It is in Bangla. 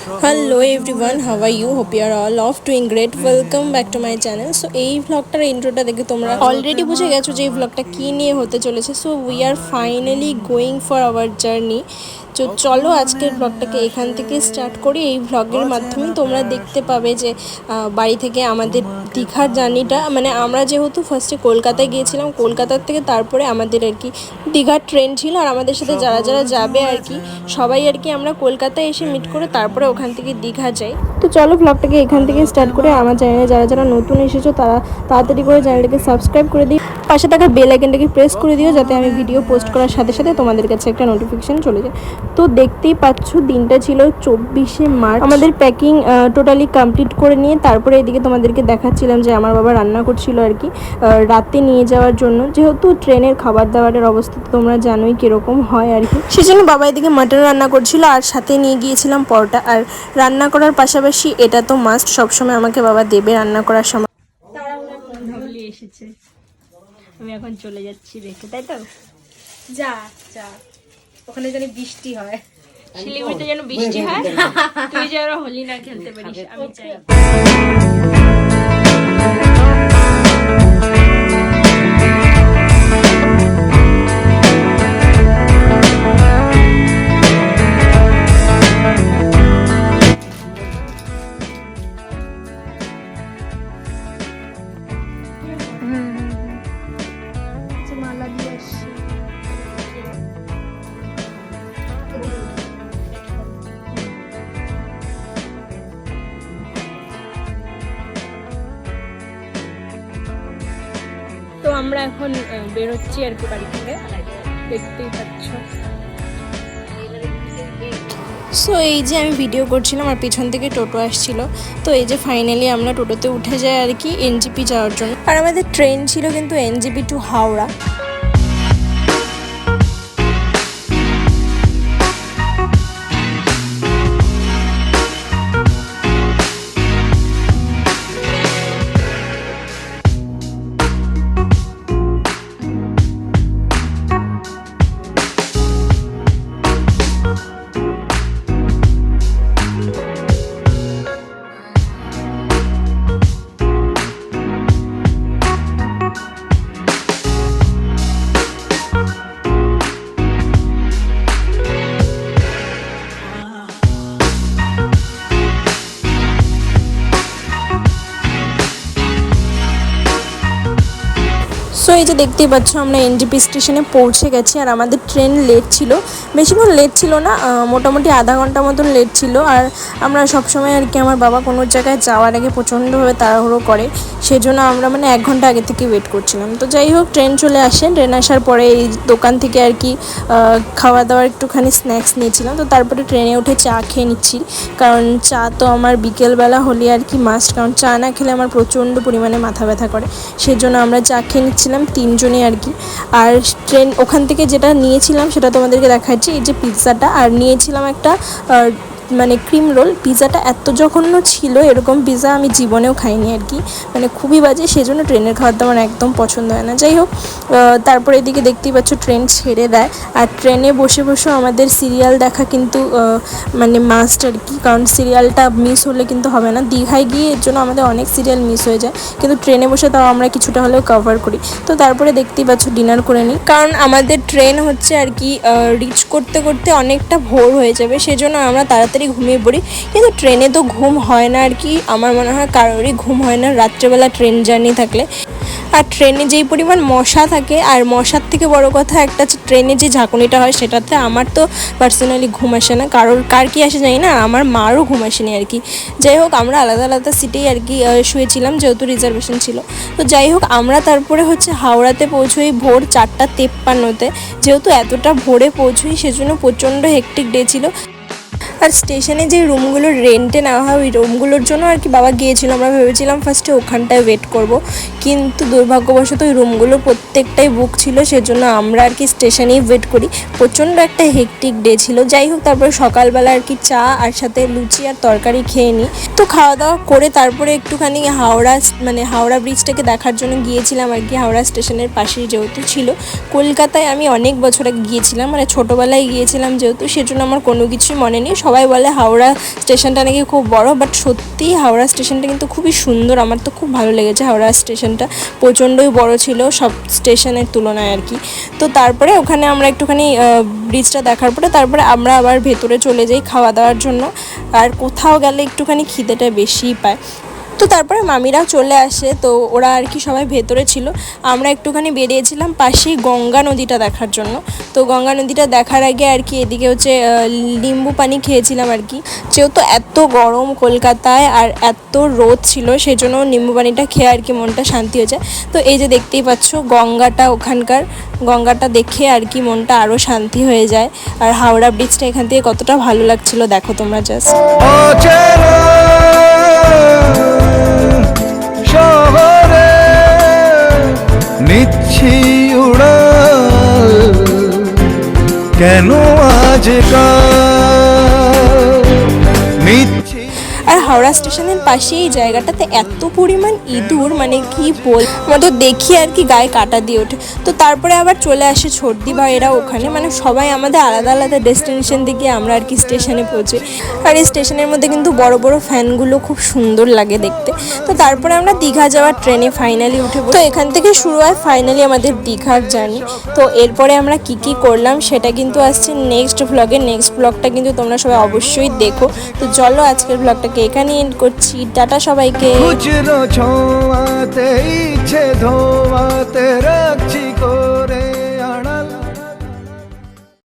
Hello everyone, how are you? Hope you are all off doing great. Welcome back to my channel. So এই vlogটার ইন্ট্রোটা দেখে তোমরা অলরেডি বুঝে গেছো যে এই vlogটা কী নিয়ে হতে চলেছে. So we are finally going for our journey. তো চলো আজকের ব্লগটাকে এখান থেকে স্টার্ট করি. এই ব্লগের মাধ্যমে তোমরা দেখতে পাবে যে বাড়ি থেকে আমাদের দীঘার জার্নিটা, মানে আমরা যেহেতু ফার্স্টে কলকাতায় গিয়েছিলাম, কলকাতার থেকে তারপরে আমাদের আর কি দীঘার ট্রেন ছিল, আর আমাদের সাথে যারা যারা যাবে আর কি সবাই আর কি আমরা কলকাতায় এসে মিট করে তারপরে ওখান থেকে দীঘা যাই. তো চলো ব্লগটাকে এখান থেকে স্টার্ট করে. আমার চ্যানেলে যারা যারা নতুন এসেছো তারা তাড়াতাড়ি করে চ্যানেলটাকে সাবস্ক্রাইব করে দিই, পাশে থাকা বেল আইকনটাকে প্রেস করে দিও যাতে আমি ভিডিও পোস্ট করার সাথে সাথে তোমাদের কাছে একটা নোটিফিকেশান চলে যায়. তো দেখতেই পাচ্ছ দিনটা ছিল 24শে মার্চ. আমাদের প্যাকিং টোটালি কমপ্লিট করে নিয়ে তারপরে এদিকে তোমাদেরকে দেখাচ্ছিলাম যে আমার বাবা রান্না করছিল আর কি রাতে নিয়ে যাওয়ার জন্য, যেহেতু ট্রেনের খাবার দাবারের অবস্থা তোমরা জানোই কীরকম হয় আর কি. সেজন্য বাবা এদিকে মাটন রান্না করছিল আর সাথে নিয়ে গিয়েছিলাম পরোটা. আর রান্না করার পাশাপাশি এটা তো মাস্ট, সবসময় আমাকে বাবা দেবে রান্না করার সময়. এসেছে, আমি এখন চলে যাচ্ছি রেখে, তাই তো? যা যা, ওখানে জানি বৃষ্টি হয়, শিলিগুড়িতে যেন বৃষ্টি হয়, তুই যেন হোলি না খেলতে পারিস আমি চাই. মালা দিয়ে আসছি. তো আমরা এখন বেরোচ্ছি আর কি বাড়ি থেকে, দেখতেই পাচ্ছ. সো এই যে আমি ভিডিও করছিলাম আর পিছন থেকে টোটো আসছিল. তো এই যে ফাইনালি আমরা টোটোতে উঠে যাই আর কি এনজেপি যাওয়ার জন্য. আর আমাদের ট্রেন ছিল কিন্তু এনজেপি টু হাওড়া. সো এই যে দেখতেই পাচ্ছ আমরা এনজেপি স্টেশনে পৌঁছে গেছি. আর আমাদের ট্রেন লেট ছিল, বেশিক্ষণ লেট ছিল না, মোটামুটি আধা ঘন্টা মতন লেট ছিল. আর আমরা সবসময় আর কি আমার বাবা কোনো জায়গায় যাওয়ার আগে প্রচণ্ডভাবে তাড়াহুড়ো করে, সেজন্য আমরা মানে 1 ঘন্টা আগে থেকে ওয়েট করছিলাম. তো যাই হোক ট্রেন চলে আসে. ট্রেন আসার পরে এই দোকান থেকে আর কি খাওয়া দাওয়ার একটুখানি স্ন্যাক্স নিয়েছিলাম. তো তারপরে ট্রেনে উঠে চা খেয়ে নিচ্ছি, কারণ চা তো আমার বিকেলবেলা হলে আর কি মাস্ট, কারণ চা না খেলে আমার প্রচণ্ড পরিমাণে মাথা ব্যথা করে. সেজন্য আমরা চা খেয়ে নিচ্ছিলাম 3 জনই আর কি. আর ট্রেন ওখান থেকে যেটা নিয়েছিলাম সেটা তোমাদেরকে দেখাচ্ছি. এই যে পিৎজাটা, আর নিয়েছিলাম একটা মানে ক্রিম রোল. পিৎজাটা এত জঘন্য ছিল, এরকম পিৎজা আমি জীবনেও খাইনি আর কি, মানে খুবই বাজে. সেজন্য ট্রেনের খাবারটা আমার একদম পছন্দ হয় না. যাই হোক তারপরে এদিকে দেখতেই পাচ্ছ ট্রেন ছেড়ে দেয়. আর ট্রেনে বসে বসেও আমাদের সিরিয়াল দেখা কিন্তু মানে মাস্ট আর কি, কারণ সিরিয়ালটা মিস হলে কিন্তু হবে না. দীঘায় গিয়ে এর জন্য আমাদের অনেক সিরিয়াল মিস হয়ে যায়, কিন্তু ট্রেনে বসে তাও আমরা কিছুটা হলেও কভার করি. তো তারপরে দেখতেই পাচ্ছ ডিনার করে নিই, কারণ আমাদের ট্রেন হচ্ছে আর কি রিচ করতে করতে অনেকটা ভোর হয়ে যাবে, সেজন্য আমরা তাড়াতাড়ি ঘুমিয়ে পড়ি. কিন্তু ট্রেনে তো ঘুম হয় না আর কি, আমার মনে হয় কারোরই ঘুম হয় না রাত্রেবেলা ট্রেন জার্নি থাকলে. আর ট্রেনে যেই পরিমাণ মশা থাকে, আর মশার থেকে বড় কথা একটা ট্রেনে যে ঝাঁকুনিটা হয় সেটাতে আমার তো পার্সোনালি ঘুম আসে না, কার কি আসে জানি না, আমার মারও ঘুম আসেনি আর কি. যাই হোক আমরা আলাদা আলাদা সিটেই আর কি শুয়েছিলাম, যেহেতু রিজার্ভেশন ছিল. তো যাই হোক আমরা তারপরে হচ্ছে হাওড়াতে পৌঁছোই ভোর 4:53-তে. যেহেতু এতটা ভোরে পৌঁছোই সেজন্য প্রচণ্ড হেক্টিক ডে ছিল. আর স্টেশনে যে রুমগুলো রেন্টে নেওয়া হয় ওই রুমগুলোর জন্য আর কি বাবা গিয়েছিল. আমরা ভেবেছিলাম ফার্স্টে ওখানটায় ওয়েট করব, কিন্তু দুর্ভাগ্যবশত ওই রুমগুলো প্রত্যেকটাই বুক ছিল, সেজন্য আমরা আর কি স্টেশনেই ওয়েট করি. প্রচণ্ড একটা হেক্টিক ডে ছিল. যাই হোক তারপরে সকালবেলা আর কি চা আর সাথে লুচি আর তরকারি খেয়ে নিই. তো খাওয়া দাওয়া করে তারপরে একটুখানি হাওড়া ব্রিজটাকে দেখার জন্য গিয়েছিলাম আর কি. হাওড়া স্টেশনের পাশেই যেহেতু ছিল. কলকাতায় আমি অনেক বছর আগে গিয়েছিলাম, মানে ছোটোবেলায় গিয়েছিলাম যেহেতু, সেজন্য আমার কোনো কিছুই মনে নেই. সবাই বলে হাওড়া স্টেশনটা নাকি খুব বড়, বাট সত্যি হাওড়া স্টেশনটা কিন্তু খুবই সুন্দর। আমার তো খুব ভালো লেগেছে হাওড়া স্টেশনটা, প্রচণ্ডই বড় ছিল সব স্টেশনের তুলনায় আর কি। তো তারপরে ওখানে আমরা একটুখানি ব্রিজটা দেখার পরে তারপরে আমরা আবার ভেতরে চলে যাই খাওয়া দাওয়ার জন্য। আর কোথাও গেলে একটুখানি খিদেটা বেশিই পায়। তো তারপরে মামিরাও চলে আসে, তো ওরা আর কি সবাই ভেতরে ছিল, আমরা একটুখানি বেরিয়েছিলাম পাশেই গঙ্গা নদীটা দেখার জন্য। তো গঙ্গা নদীটা দেখার আগে আর কি এদিকে হচ্ছে লিম্বু পানি খেয়েছিলাম আর কি, যেহেতু এত গরম কলকাতায় আর এত রোদ ছিল সেই জন্য নিম্বু পানিটা খেয়ে আর কি মনটা শান্তি হয়ে যায়। তো এই যে দেখতেই পাচ্ছ গঙ্গাটা, ওখানকার গঙ্গাটা দেখে আর কি মনটা আরও শান্তি হয়ে যায়। আর হাওড়া ব্রিজটা এখান থেকে কতটা ভালো লাগছিল দেখো তোমরা জাস্ট। শহরে নিচ্ছি উড়াল, কেন আজকাল নিচ্ছি। আর হাওড়া স্টেশনের পাশে এই জায়গাটাতে এত পরিমাণ ইঁদুর, মানে কি বল, আমাদের দেখি আর কি গায়ে কাটা দিয়ে ওঠে। তো তারপরে আবার চলে আসে ছোটদি ভাইয়েরা ওখানে, মানে সবাই আমাদের আলাদা আলাদা ডেস্টিনেশন থেকে আমরা আর কি স্টেশনে পৌঁছে। আর এই স্টেশনের মধ্যে কিন্তু বড় বড় ফ্যানগুলো খুব সুন্দর লাগে দেখতে। তো তারপরে আমরা দীঘা যাওয়ার ট্রেনে ফাইনালি উঠে, তো এখান থেকে শুরু হয় ফাইনালি আমাদের দীঘার জার্নি। তো এরপরে আমরা কি কি করলাম সেটা কিন্তু আসছে নেক্সট ব্লগে। নেক্সট ব্লগটা কিন্তু তোমরা সবাই অবশ্যই দেখো। তো চলো আজকের ব্লগটাকে এখানে এন্ড করছি। টাটা সবাইকে। খুচরো ছোঁয়াতে ইচ্ছে ধোয়াতে রাখছি।